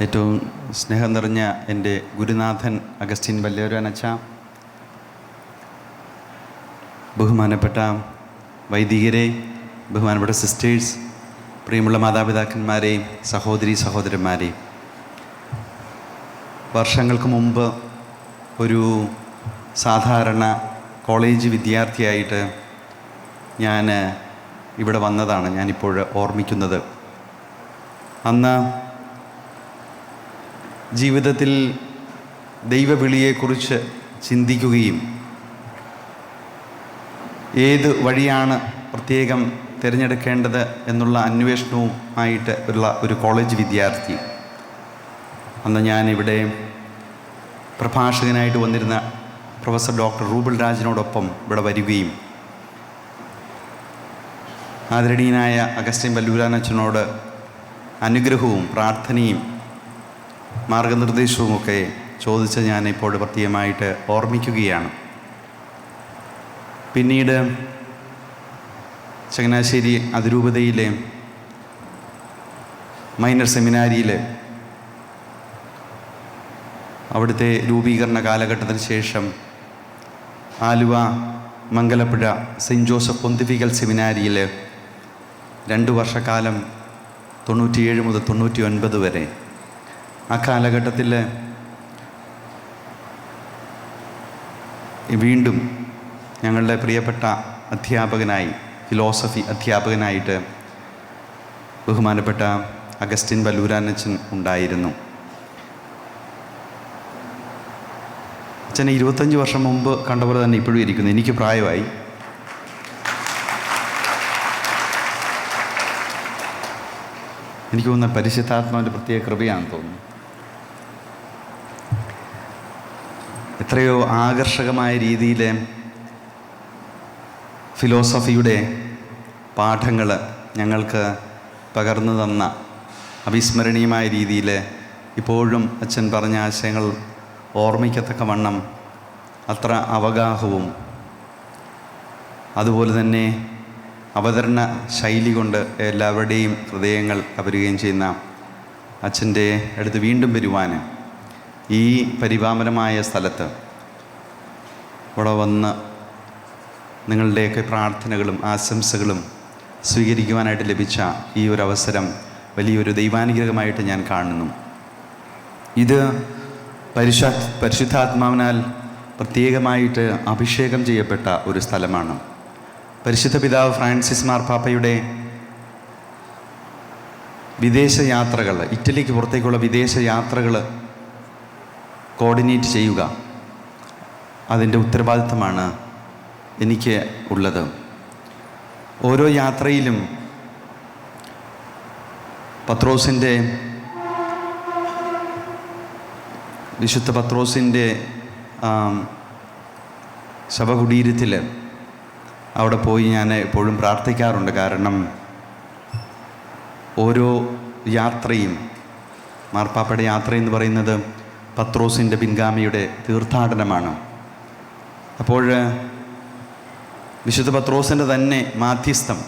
ഏറ്റവും സ്നേഹം നിറഞ്ഞ എൻ്റെ ഗുരുനാഥൻ അഗസ്റ്റിൻ വല്ലേരുവാനച്ച, ബഹുമാനപ്പെട്ട വൈദികരെ, ബഹുമാനപ്പെട്ട സിസ്റ്റേഴ്സ്, പ്രിയമുള്ള മാതാപിതാക്കന്മാരെ, സഹോദരി സഹോദരന്മാരെ, വർഷങ്ങൾക്ക് മുമ്പ് ഒരു സാധാരണ കോളേജ് വിദ്യാർത്ഥിയായിട്ട് ഞാൻ ഇവിടെ വന്നതാണ് ഞാനിപ്പോൾ ഓർമ്മിക്കുന്നത്. അന്ന് ജീവിതത്തിൽ ദൈവവിളിയെക്കുറിച്ച് ചിന്തിക്കുകയും ഏത് വഴിയാണ് പ്രത്യേകം തിരഞ്ഞെടുക്കേണ്ടത് എന്നുള്ള അന്വേഷണവുമായിട്ട് ഉള്ള ഒരു കോളേജ് വിദ്യാർത്ഥി. അന്ന് ഞാനിവിടെ പ്രഭാഷകനായിട്ട് വന്നിരുന്ന പ്രൊഫസർ ഡോക്ടർ റൂബൽ രാജിനോടൊപ്പം ഇവിടെ വരികയും ആദരണീയനായ അഗസ്റ്റിൻ വല്ലൂരാനച്ചനോട് അനുഗ്രഹവും പ്രാർത്ഥനയും മാർഗനിർദ്ദേശവുമൊക്കെ ചോദിച്ച് ഞാനിപ്പോൾ പ്രത്യേകമായിട്ട് ഓർമ്മിക്കുകയാണ്. പിന്നീട് ചങ്ങനാശ്ശേരി അതിരൂപതയിലെ മൈനർ സെമിനാരിയിൽ അവിടുത്തെ രൂപീകരണ കാലഘട്ടത്തിന് ശേഷം Aluva Mangalapuzha Saint Joseph Pontifical സെമിനാരിയിൽ 2 വർഷക്കാലം 97 മുതൽ 99 വരെ. ആ കാലഘട്ടത്തിൽ വീണ്ടും ഞങ്ങളുടെ പ്രിയപ്പെട്ട അധ്യാപകനായി, ഫിലോസഫി അധ്യാപകനായിട്ട് ബഹുമാനപ്പെട്ട അഗസ്റ്റിൻ വല്ലൂരാനച്ചൻ ഉണ്ടായിരുന്നു. അച്ഛനെ 25 വർഷം മുമ്പ് കണ്ടപോലെ തന്നെ ഇപ്പോഴും ഇരിക്കുന്നു. എനിക്ക് പ്രായമായി. എനിക്ക് തോന്നുന്ന പരിശുദ്ധാത്മാവിൻ്റെ പ്രത്യേക കൃപയാണെന്ന് തോന്നുന്നു. എത്രയോ ആകർഷകമായ രീതിയിൽ ഫിലോസഫിയുടെ പാഠങ്ങൾ ഞങ്ങൾക്ക് പകർന്നു തന്ന, അവിസ്മരണീയമായ രീതിയിൽ ഇപ്പോഴും അച്ഛൻ പറഞ്ഞ ആശയങ്ങൾ ഓർമ്മിക്കത്തക്ക വണ്ണം അത്ര അവഗാഹവും അതുപോലെ തന്നെ അവതരണ ശൈലി കൊണ്ട് എല്ലാവരുടെയും ഹൃദയങ്ങൾ കവരുകയും ചെയ്യുന്ന അച്ഛൻ്റെ അടുത്ത് വീണ്ടും വരുവാൻ, ഈ പരിപാവനമായ സ്ഥലത്ത് ഇവിടെ വന്ന് നിങ്ങളുടെയൊക്കെ പ്രാർത്ഥനകളും ആശംസകളും സ്വീകരിക്കുവാനായിട്ട് ലഭിച്ച ഈ ഒരു അവസരം വലിയൊരു ദൈവാനുഗ്രഹമായിട്ട് ഞാൻ കാണുന്നു. ഇത് പരിശുദ്ധാത്മാവിനാൽ പ്രത്യേകമായിട്ട് അഭിഷേകം ചെയ്യപ്പെട്ട ഒരു സ്ഥലമാണ്. പരിശുദ്ധ പിതാവ് ഫ്രാൻസിസ് മാർപ്പാപ്പയുടെ വിദേശയാത്രകൾ, ഇറ്റലിക്ക് പുറത്തേക്കുള്ള വിദേശയാത്രകൾ കോർഡിനേറ്റ് ചെയ്യുക, അതിൻ്റെ ഉത്തരവാദിത്തമാണ് എനിക്ക് ഉള്ളത്. ഓരോ യാത്രയിലും പത്രോസിൻ്റെ, വിശുദ്ധ പത്രോസിൻ്റെ ശവകുടീരത്തിൽ അവിടെ പോയി ഞാൻ എപ്പോഴും പ്രാർത്ഥിക്കാറുണ്ട്. കാരണം ഓരോ യാത്രയും, മാർപ്പാപ്പയുടെ യാത്രയെന്ന് പറയുന്നത് പത്രോസിൻ്റെ പിൻഗാമിയുടെ തീർത്ഥാടനമാണ്. അപ്പോൾ വിശുദ്ധ പത്രോസിൻ്റെ തന്നെ മാധ്യസ്ഥം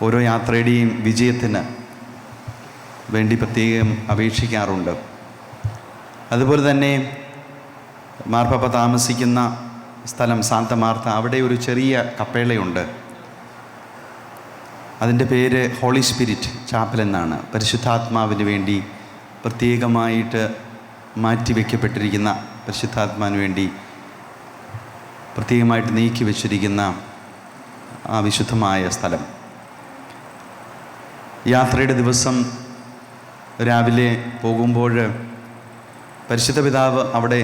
ഓരോ യാത്രയുടെയും വിജയത്തിന് വേണ്ടി പ്രത്യേകം അപേക്ഷിക്കാറുണ്ട്. അതുപോലെ തന്നെ മാർപ്പാപ്പ താമസിക്കുന്ന സ്ഥലം സാന്ത മാർത്ത, അവിടെ ഒരു ചെറിയ കപ്പേളയുണ്ട്. അതിൻ്റെ പേര് ഹോളി സ്പിരിറ്റ് ചാപ്പൽ എന്നാണ്. പരിശുദ്ധാത്മാവിന് വേണ്ടി പ്രത്യേകമായിട്ട് മാറ്റിവെക്കപ്പെട്ടിരിക്കുന്ന, പരിശുദ്ധാത്മാവിന് വേണ്ടി പ്രത്യേകമായിട്ട് നീക്കി വച്ചിരിക്കുന്ന ആ വിശുദ്ധമായ സ്ഥലം. യാത്രയുടെ ദിവസം രാവിലെ പോകുമ്പോൾ പരിശുദ്ധ പിതാവ് അവിടെ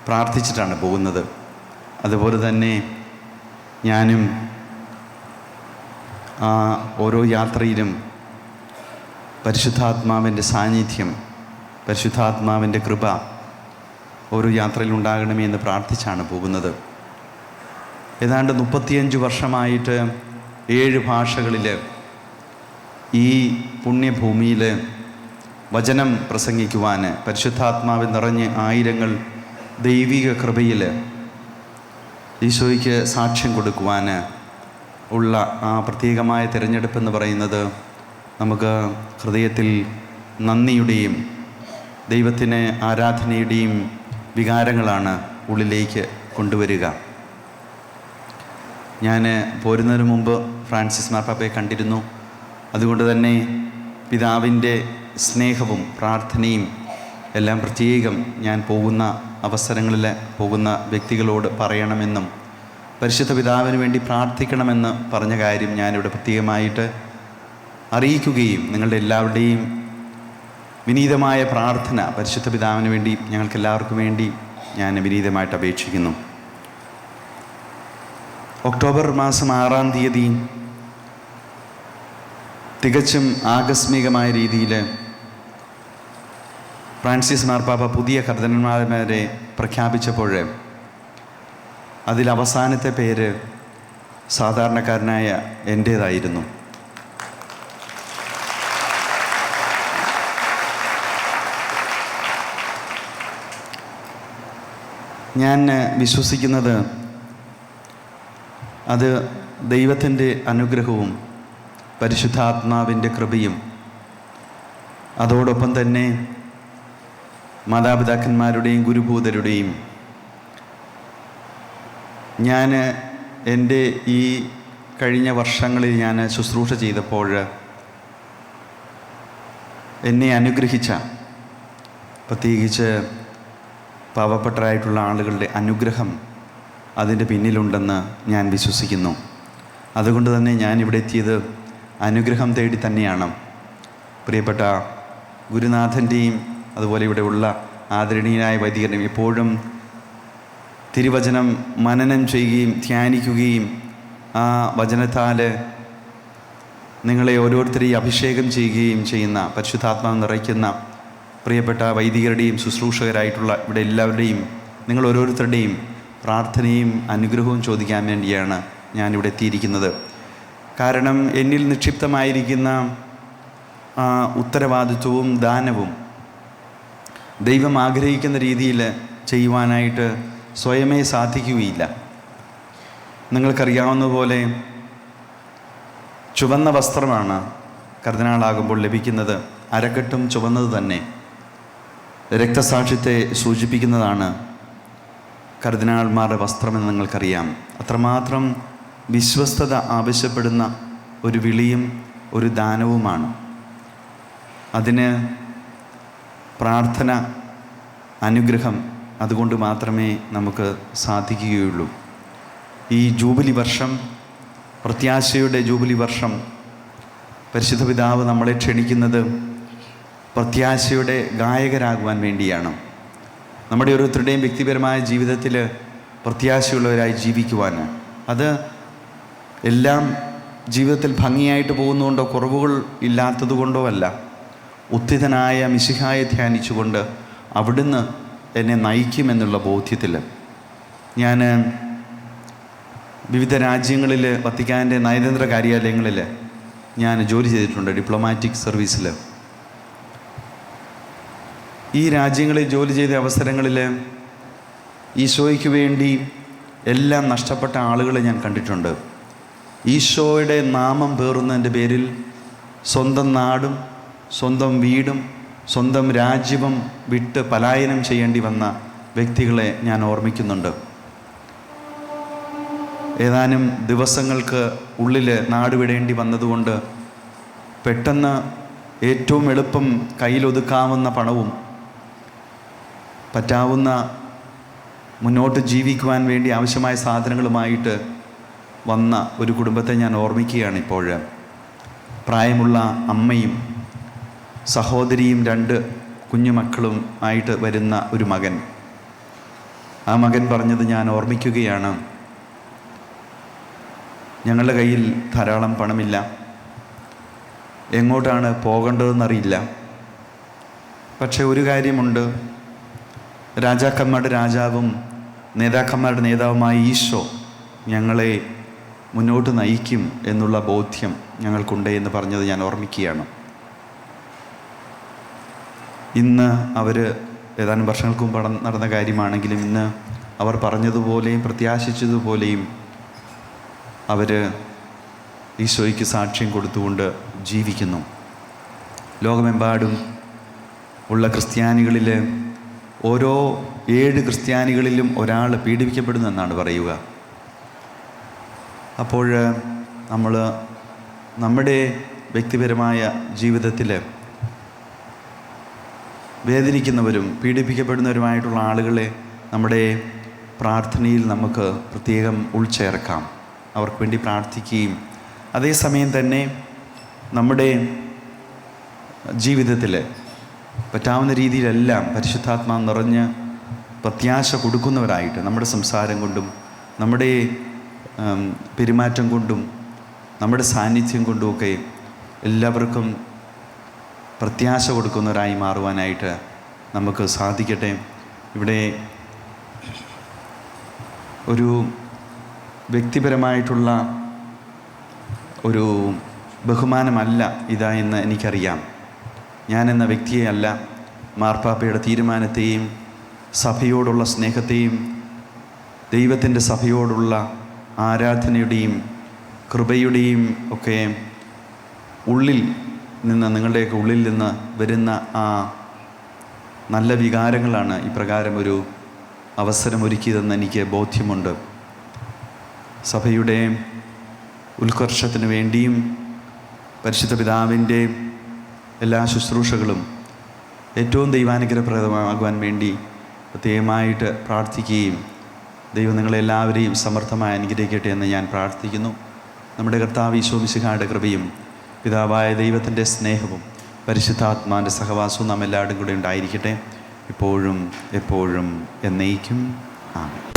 പ്രാർത്ഥിച്ചിട്ടാണ് പോകുന്നത്. അതുപോലെ തന്നെ ഞാനും ഓരോ യാത്രയിലും പരിശുദ്ധാത്മാവിൻ്റെ സാന്നിധ്യം, പരിശുദ്ധാത്മാവിൻ്റെ കൃപ ഓരോ യാത്രയിൽ ഉണ്ടാകണമേ എന്ന് പ്രാർത്ഥിച്ചാണ് പോകുന്നത്. ഏതാണ്ട് 35 വർഷമായിട്ട് 7 ഭാഷകളിൽ ഈ പുണ്യഭൂമിയിൽ വചനം പ്രസംഗിക്കുവാൻ, പരിശുദ്ധാത്മാവിൽ നിറഞ്ഞ് ആയിരങ്ങൾ ദൈവിക കൃപയിൽ ഈശോയ്ക്ക് സാക്ഷ്യം കൊടുക്കുവാൻ ഉള്ള ആ പ്രത്യേകമായ തിരഞ്ഞെടുപ്പെന്ന് പറയുന്നത് നമുക്ക് ഹൃദയത്തിൽ നന്ദിയുടെയും ദൈവത്തിന് ആരാധനയുടെയും വികാരങ്ങളാണ് ഉള്ളിലേക്ക് കൊണ്ടുവരിക. ഞാൻ പോരുന്നതിന് മുമ്പ് ഫ്രാൻസിസ് മാർപ്പാപ്പയെ കണ്ടിരുന്നു. അതുകൊണ്ട് തന്നെ പിതാവിൻ്റെ സ്നേഹവും പ്രാർത്ഥനയും എല്ലാം പ്രത്യേകം ഞാൻ പോകുന്ന അവസരങ്ങളിൽ പോകുന്ന വ്യക്തികളോട് പറയണമെന്നും പരിശുദ്ധ പിതാവിന് വേണ്ടി പ്രാർത്ഥിക്കണമെന്ന് പറഞ്ഞ കാര്യം ഞാനിവിടെ പ്രത്യേകമായിട്ട് അറിയിക്കുകയും നിങ്ങളുടെ എല്ലാവരുടെയും വിനീതമായ പ്രാർത്ഥന പരിശുദ്ധ പിതാവിന് വേണ്ടി ഞങ്ങൾക്കെല്ലാവർക്കും വേണ്ടി ഞാൻ വിനീതമായിട്ട് അപേക്ഷിക്കുന്നു. ഒക്ടോബർ മാസം 6-ാം തീയതി തികച്ചും ആകസ്മികമായ രീതിയിൽ ഫ്രാൻസിസ് മാർപ്പാപ്പ പുതിയ കർദിനാൾമാരെ പ്രഖ്യാപിച്ചപ്പോൾ അതിലവസാനത്തെ പേര് സാധാരണക്കാരനായ എൻ്റേതായിരുന്നു. ഞാൻ വിശ്വസിക്കുന്നത് അത് ദൈവത്തിൻ്റെ അനുഗ്രഹവും പരിശുദ്ധാത്മാവിൻ്റെ കൃപയും അതോടൊപ്പം തന്നെ മാതാപിതാക്കന്മാരുടെയും ഗുരുഭൂതരുടെയും ഞാൻ എൻ്റെ ഈ കഴിഞ്ഞ വർഷങ്ങളിൽ ഞാൻ ശുശ്രൂഷ ചെയ്തപ്പോൾ എന്നെ അനുഗ്രഹിച്ച പ്രത്യേകിച്ച് പാവപ്പെട്ടവരായിട്ടുള്ള ആളുകളുടെ അനുഗ്രഹം അതിൻ്റെ പിന്നിലുണ്ടെന്ന് ഞാൻ വിശ്വസിക്കുന്നു. അതുകൊണ്ട് തന്നെ ഞാനിവിടെ എത്തിയത് അനുഗ്രഹം തേടി തന്നെയാണ്. പ്രിയപ്പെട്ട ഗുരുനാഥൻ്റെയും അതുപോലെ ഇവിടെ ഉള്ള ആദരണീയനായ വൈദികരുടെയും എപ്പോഴും തിരുവചനം മനനം ചെയ്യുകയും ധ്യാനിക്കുകയും ആ വചനത്താൽ നിങ്ങളെ ഓരോരുത്തരെയും അഭിഷേകം ചെയ്യുകയും ചെയ്യുന്ന പരിശുദ്ധാത്മാവ് നിറയ്ക്കുന്ന പ്രിയപ്പെട്ട വൈദികരുടെയും ശുശ്രൂഷകരായിട്ടുള്ള ഇവിടെ എല്ലാവരുടെയും നിങ്ങൾ ഓരോരുത്തരുടെയും പ്രാർത്ഥനയും അനുഗ്രഹവും ചോദിക്കാൻ വേണ്ടിയാണ് ഞാനിവിടെ എത്തിയിരിക്കുന്നത്. കാരണം എന്നിൽ നിക്ഷിപ്തമായിരിക്കുന്ന ഉത്തരവാദിത്വവും ദാനവും ദൈവം ആഗ്രഹിക്കുന്ന രീതിയിൽ ചെയ്യുവാനായിട്ട് സ്വയമേ സാധിക്കുകയില്ല. നിങ്ങൾക്കറിയാവുന്ന പോലെ ചുവന്ന വസ്ത്രമാണ് കർദിനാളാകുമ്പോൾ ലഭിക്കുന്നത്. അരക്കെട്ടും ചുവന്നത് തന്നെ രക്തസാക്ഷ്യത്തെ സൂചിപ്പിക്കുന്നതാണ് കർദിനാൾമാരുടെ വസ്ത്രമെന്ന് നിങ്ങൾക്കറിയാം. അത്രമാത്രം വിശ്വസ്തത ആവശ്യപ്പെടുന്ന ഒരു വിളിയും ഒരു ദാനവുമാണ്. അതിന് പ്രാർത്ഥന, അനുഗ്രഹം അതുകൊണ്ട് മാത്രമേ നമുക്ക് സാധിക്കുകയുള്ളൂ. ഈ ജൂബിലി വർഷം, പ്രത്യാശയുടെ ജൂബിലി വർഷം, പരിശുദ്ധ പിതാവ് നമ്മളെ ക്ഷണിക്കുന്നത് പ്രത്യാശയുടെ ഗായകരാകുവാൻ വേണ്ടിയാണ്. നമ്മുടെ ഓരോരുത്തരുടെയും വ്യക്തിപരമായ ജീവിതത്തിൽ പ്രത്യാശയുള്ളവരായി ജീവിക്കുവാൻ. അത് എല്ലാം ജീവിതത്തിൽ ഭംഗിയായിട്ട് പോകുന്നതുകൊണ്ടോ കുറവുകൾ ഇല്ലാത്തതുകൊണ്ടോ അല്ല. ഉത്ഥിതനായ മിശിഹായെ ധ്യാനിച്ചുകൊണ്ട് അവിടുന്ന് എന്നെ നയിക്കുമെന്നുള്ള ബോധ്യത്തിൽ ഞാൻ വിവിധ രാജ്യങ്ങളിൽ വത്തിക്കാൻ്റെ നയതന്ത്ര കാര്യാലയങ്ങളിൽ ഞാൻ ജോലി ചെയ്തിട്ടുണ്ട്, ഡിപ്ലോമാറ്റിക് സർവീസിൽ. ഈ രാജ്യങ്ങളിൽ ജോലി ചെയ്ത അവസരങ്ങളിൽ ഈശോയ്ക്ക് വേണ്ടി എല്ലാം നഷ്ടപ്പെട്ട ആളുകളെ ഞാൻ കണ്ടിട്ടുണ്ട്. ഈശോയുടെ നാമം പേറുന്നതിൻ്റെ പേരിൽ സ്വന്തം നാടും സ്വന്തം വീടും സ്വന്തം രാജ്യവും വിട്ട് പലായനം ചെയ്യേണ്ടി വന്ന വ്യക്തികളെ ഞാൻ ഓർമ്മിക്കുന്നുണ്ട്. ഏതാനും ദിവസങ്ങൾക്ക് ഉള്ളിൽ നാടുവിടേണ്ടി വന്നതുകൊണ്ട് പെട്ടെന്ന് ഏറ്റവും എളുപ്പം കയ്യിലൊതുക്കാവുന്ന പണവും പറ്റാവുന്ന മുന്നോട്ട് ജീവിക്കുവാൻ വേണ്ടി ആവശ്യമായ സാധനങ്ങളുമായിട്ട് വന്ന ഒരു കുടുംബത്തെ ഞാൻ ഓർമ്മിക്കുകയാണ് ഇപ്പോൾ. പ്രായമുള്ള അമ്മയും സഹോദരിയും 2 കുഞ്ഞുമക്കളും ആയിട്ട് വരുന്ന ഒരു മകൻ. ആ മകൻ പറഞ്ഞത് ഞാൻ ഓർമ്മിക്കുകയാണ്. ഞങ്ങളുടെ കയ്യിൽ ധാരാളം പണമില്ല, എങ്ങോട്ടാണ് പോകേണ്ടതെന്നറിയില്ല. പക്ഷേ ഒരു കാര്യമുണ്ട്, രാജാക്കന്മാരുടെ രാജാവും നേതാക്കന്മാരുടെ നേതാവുമായ ഈശോ ഞങ്ങളെ മുന്നോട്ട് നയിക്കും എന്നുള്ള ബോധ്യം ഞങ്ങൾക്കുണ്ട് എന്ന് പറഞ്ഞത് ഞാൻ ഓർമ്മിക്കുകയാണ്. ഇന്ന് അവർ ഏതാനും വർഷങ്ങൾക്ക് മുമ്പ് നടന്ന കാര്യമാണെങ്കിലും ഇന്ന് അവർ പറഞ്ഞതുപോലെയും പ്രത്യാശിച്ചതുപോലെയും അവർ ഈശോയ്ക്ക് സാക്ഷ്യം കൊടുത്തുകൊണ്ട് ജീവിക്കുന്നു. ലോകമെമ്പാടും ഉള്ള ക്രിസ്ത്യാനികളിൽ ഓരോ 7 ക്രിസ്ത്യാനികളിലും ഒരാൾ പീഡിപ്പിക്കപ്പെടുന്നു എന്നാണ് പറയുക. അപ്പോൾ നമ്മൾ നമ്മുടെ വ്യക്തിപരമായ ജീവിതത്തിൽ വേദനിക്കുന്നവരും പീഡിപ്പിക്കപ്പെടുന്നവരുമായിട്ടുള്ള ആളുകളെ നമ്മുടെ പ്രാർത്ഥനയിൽ നമുക്ക് പ്രത്യേകം ഉൾച്ചേർക്കാം, അവർക്ക് വേണ്ടി പ്രാർത്ഥിക്കുകയും അതേസമയം തന്നെ നമ്മുടെ ജീവിതത്തിൽ പറ്റാവുന്ന രീതിയിലെല്ലാം പരിശുദ്ധാത്മാവ് നിറഞ്ഞ് പ്രത്യാശ കൊടുക്കുന്നവരായിട്ട് നമ്മുടെ സംസാരം കൊണ്ടും നമ്മുടെ പെരുമാറ്റം കൊണ്ടും നമ്മുടെ സാന്നിധ്യം കൊണ്ടുമൊക്കെ എല്ലാവർക്കും പ്രത്യാശ കൊടുക്കുന്നവരായി മാറുവാനായിട്ട് നമുക്ക് സാധിക്കട്ടെ. ഇവിടെ ഒരു വ്യക്തിപരമായിട്ടുള്ള ഒരു ബഹുമാനമല്ല ഇതാ എന്ന് എനിക്കറിയാം. ഞാനെന്ന വ്യക്തിയെയല്ല, മാർപ്പാപ്പയുടെ തീരുമാനത്തെയും സഭയോടുള്ള സ്നേഹത്തെയും ദൈവത്തിൻ്റെ സഭയോടുള്ള ആരാധനയുടെയും കൃപയുടെയും ഒക്കെ ഉള്ളിൽ നിന്ന്, നിങ്ങളുടെയൊക്കെ ഉള്ളിൽ നിന്ന് വരുന്ന ആ നല്ല വികാരങ്ങളാണ് ഇപ്രകാരം ഒരു അവസരമൊരുക്കിയതെന്ന് എനിക്ക് ബോധ്യമുണ്ട്. സഭയുടെ ഉത്കർഷത്തിന് വേണ്ടിയും പരിശുദ്ധ പിതാവിൻ്റെ എല്ലാ ശുശ്രൂഷകളും ഏറ്റവും ദൈവാനുഗ്രഹപ്രദമാകുവാൻ വേണ്ടി പ്രത്യേകമായിട്ട് പ്രാർത്ഥിക്കുകയും ദൈവം നിങ്ങളെല്ലാവരെയും സമർത്ഥമായി അനുഗ്രഹിക്കട്ടെ എന്ന് ഞാൻ പ്രാർത്ഥിക്കുന്നു. നമ്മുടെ കർത്താവ് ഈശോ മിശിഹായുടെ കൃപയും പിതാവായ ദൈവത്തിൻ്റെ സ്നേഹവും പരിശുദ്ധാത്മാവിൻ്റെ സഹവാസവും നാം എല്ലാവരും കൂടെ ഉണ്ടായിരിക്കട്ടെ, ഇപ്പോഴും എപ്പോഴും എന്നേക്കും. ആമേൻ.